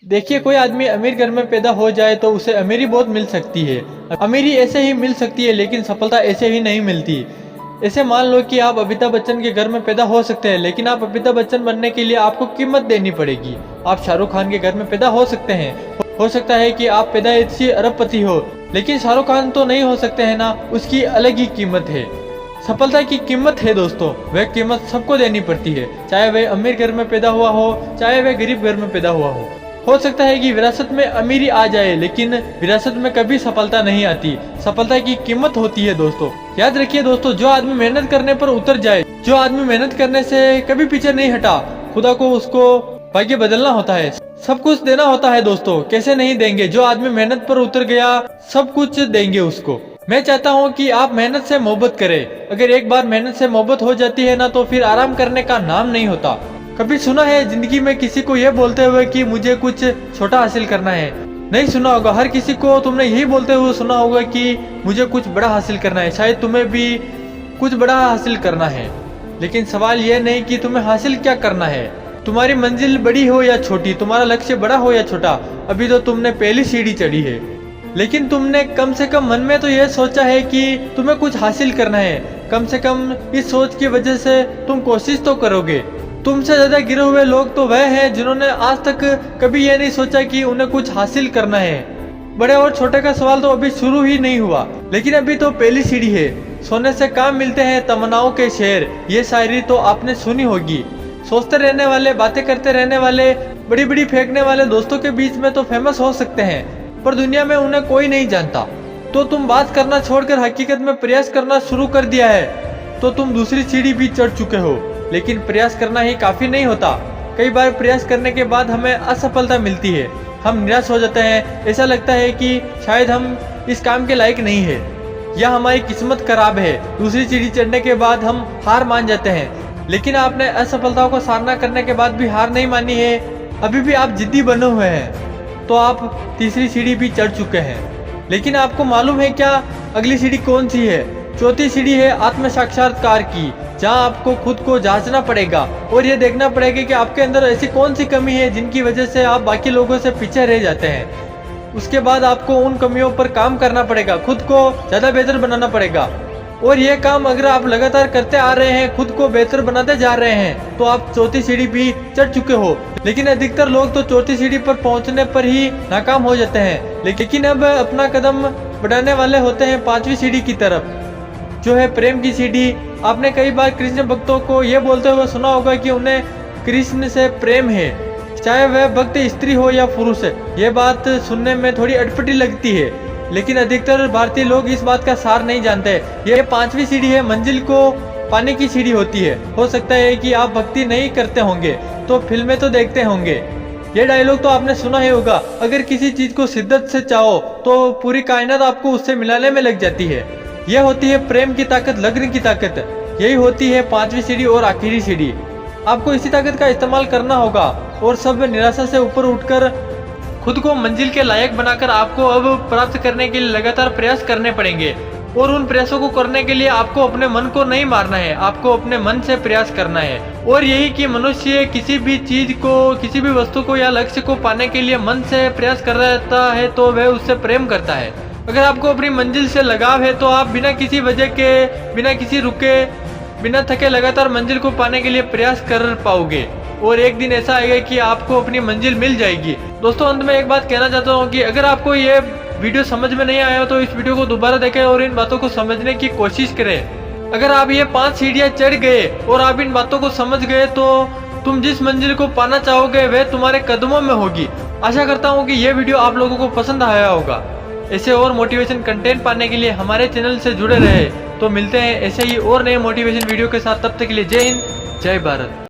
देखिए, कोई आदमी अमीर घर में पैदा हो जाए तो उसे अमीरी बहुत मिल सकती है। अमीरी ऐसे ही मिल सकती है, लेकिन सफलता ऐसे ही नहीं मिलती। ऐसे मान लो कि आप अमिताभ बच्चन के घर में पैदा हो सकते हैं, लेकिन आप अमिताभ बच्चन बनने के लिए आपको कीमत देनी पड़ेगी। आप शाहरुख खान के घर में पैदा हो सकते हैं, हो सकता है कि आप पैदाइशी अरबपति हो, लेकिन शाहरुख खान तो नहीं हो सकते हैं ना, उसकी अलग ही कीमत है। सफलता की कीमत है दोस्तों, वह कीमत सबको देनी पड़ती है, चाहे वह अमीर घर में पैदा हुआ हो, चाहे वह गरीब घर में पैदा हुआ हो सकता है कि विरासत में अमीरी आ जाए, लेकिन विरासत में कभी सफलता नहीं आती। सफलता की कीमत होती है दोस्तों। याद रखिए दोस्तों, जो आदमी मेहनत करने पर उतर जाए, जो आदमी मेहनत करने से कभी पीछे नहीं हटा, खुदा को उसको भाग्य बदलना होता है, सब कुछ देना होता है दोस्तों। कैसे नहीं देंगे? जो आदमी मेहनत पर उतर गया, सब कुछ देंगे उसको। मैं चाहता हूँ कि आप मेहनत से मोहब्बत करें। अगर एक बार मेहनत से मोहब्बत हो जाती है ना, तो फिर आराम करने का नाम नहीं होता। कभी सुना है जिंदगी में किसी को ये बोलते हुए कि मुझे कुछ छोटा हासिल करना है? नहीं सुना होगा। हर किसी को तुमने यही बोलते हुए सुना होगा कि मुझे कुछ बड़ा हासिल करना है। शायद तुम्हें भी कुछ बड़ा हासिल करना है, लेकिन सवाल यह नहीं कि तुम्हें हासिल क्या करना है। तुम्हारी मंजिल बड़ी हो या छोटी, तुम्हारा लक्ष्य बड़ा हो या छोटा, अभी तो तुमने पहली सीढ़ी चढ़ी है। लेकिन तुमने कम से कम मन में तो यह सोचा है कि तुम्हें कुछ हासिल करना है। कम से कम इस सोच की वजह से तुम कोशिश तो करोगे। तुमसे ज्यादा गिरे हुए लोग तो वह हैं जिन्होंने आज तक कभी यह नहीं सोचा कि उन्हें कुछ हासिल करना है। बड़े और छोटे का सवाल तो अभी शुरू ही नहीं हुआ, लेकिन अभी तो पहली सीढ़ी है। सोने से काम मिलते हैं तमन्नाओं के शेर, ये शायरी तो आपने सुनी होगी। सोचते रहने वाले, बातें करते रहने वाले, बड़ी बड़ी फेंकने वाले दोस्तों के बीच में तो फेमस हो सकते हैं, पर दुनिया में उन्हें कोई नहीं जानता। तो तुम बात करना छोड़कर हकीकत में प्रयास करना शुरू कर दिया है, तो तुम दूसरी सीढ़ी भी चढ़ चुके हो। लेकिन प्रयास करना ही काफी नहीं होता। कई बार प्रयास करने के बाद हमें असफलता मिलती है, हम निराश हो जाते हैं। ऐसा लगता है कि शायद हम इस काम के लायक नहीं है, या हमारी किस्मत खराब है। दूसरी सीढ़ी चढ़ने के बाद हम हार मान जाते हैं। लेकिन आपने असफलताओं का सामना करने के बाद भी हार नहीं मानी है, अभी भी आप जिद्दी बने हुए हैं, तो आप तीसरी सीढ़ी भी चढ़ चुके हैं। लेकिन आपको मालूम है क्या अगली सीढ़ी कौन सी है? चौथी सीढ़ी है आत्म साक्षात्कार की, जहां आपको खुद को जांचना पड़ेगा और ये देखना पड़ेगा कि आपके अंदर ऐसी कौन सी कमी है जिनकी वजह से आप बाकी लोगों से पीछे रह जाते हैं। उसके बाद आपको उन कमियों पर काम करना पड़ेगा, खुद को ज्यादा बेहतर बनाना पड़ेगा। और ये काम अगर आप लगातार करते आ रहे हैं, खुद को बेहतर बनाते जा रहे हैं, तो आप चौथी सीढ़ी भी चढ़ चुके हो। लेकिन अधिकतर लोग तो चौथी सीढ़ी पर पहुंचने पर ही नाकाम हो जाते हैं, लेकिन अब अपना कदम बढ़ाने वाले होते हैं पांचवी सीढ़ी की तरफ, जो है प्रेम की सीढ़ी। आपने कई बार कृष्ण भक्तों को यह बोलते हुए सुना होगा कि उन्हें कृष्ण से प्रेम है, चाहे वह भक्त स्त्री हो या पुरुष। ये बात सुनने में थोड़ी अटपटी लगती है, लेकिन अधिकतर भारतीय लोग इस बात का सार नहीं जानते। ये पांचवी सीढ़ी है, मंजिल को पाने की सीढ़ी होती है। हो सकता है कि आप भक्ति नहीं करते होंगे, तो फिल्में तो देखते होंगे। ये डायलॉग तो आपने सुना ही होगा, अगर किसी चीज को शिद्दत से चाहो तो पूरी कायनात आपको उससे मिलाने में लग जाती है। यह होती है प्रेम की ताकत, लगन की ताकत। यही होती है पांचवी सीढ़ी और आखिरी सीढ़ी। आपको इसी ताकत का इस्तेमाल करना होगा और सब निराशा से ऊपर उठकर खुद को मंजिल के लायक बनाकर आपको अब प्राप्त करने के लिए लगातार प्रयास करने पड़ेंगे। और उन प्रयासों को करने के लिए आपको अपने मन को नहीं मारना है, आपको अपने मन से प्रयास करना है। और यही कि मनुष्य किसी भी चीज को, किसी भी वस्तु को या लक्ष्य को पाने के लिए मन से प्रयास कर रहता है, तो वह उससे प्रेम करता है। अगर आपको अपनी मंजिल से लगाव है, तो आप बिना किसी वजह के, बिना किसी रुके, बिना थके लगातार मंजिल को पाने के लिए प्रयास कर पाओगे। और एक दिन ऐसा आएगा कि आपको अपनी मंजिल मिल जाएगी। दोस्तों, अंत में एक बात कहना चाहता हूँ कि अगर आपको ये वीडियो समझ में नहीं आया तो इस वीडियो को दोबारा देखें और इन बातों को समझने की कोशिश करें। अगर आप ये 5 सीढ़ियाँ चढ़ गए और आप इन बातों को समझ गए, तो तुम जिस मंजिल को पाना चाहोगे वह तुम्हारे कदमों में होगी। आशा करता हूँ कि यह वीडियो आप लोगों को पसंद आया होगा। ऐसे और मोटिवेशन कंटेंट पाने के लिए हमारे चैनल से जुड़े रहे। तो मिलते हैं ऐसे ही और नए मोटिवेशन वीडियो के साथ, तब तक के लिए जय हिंद, जय भारत।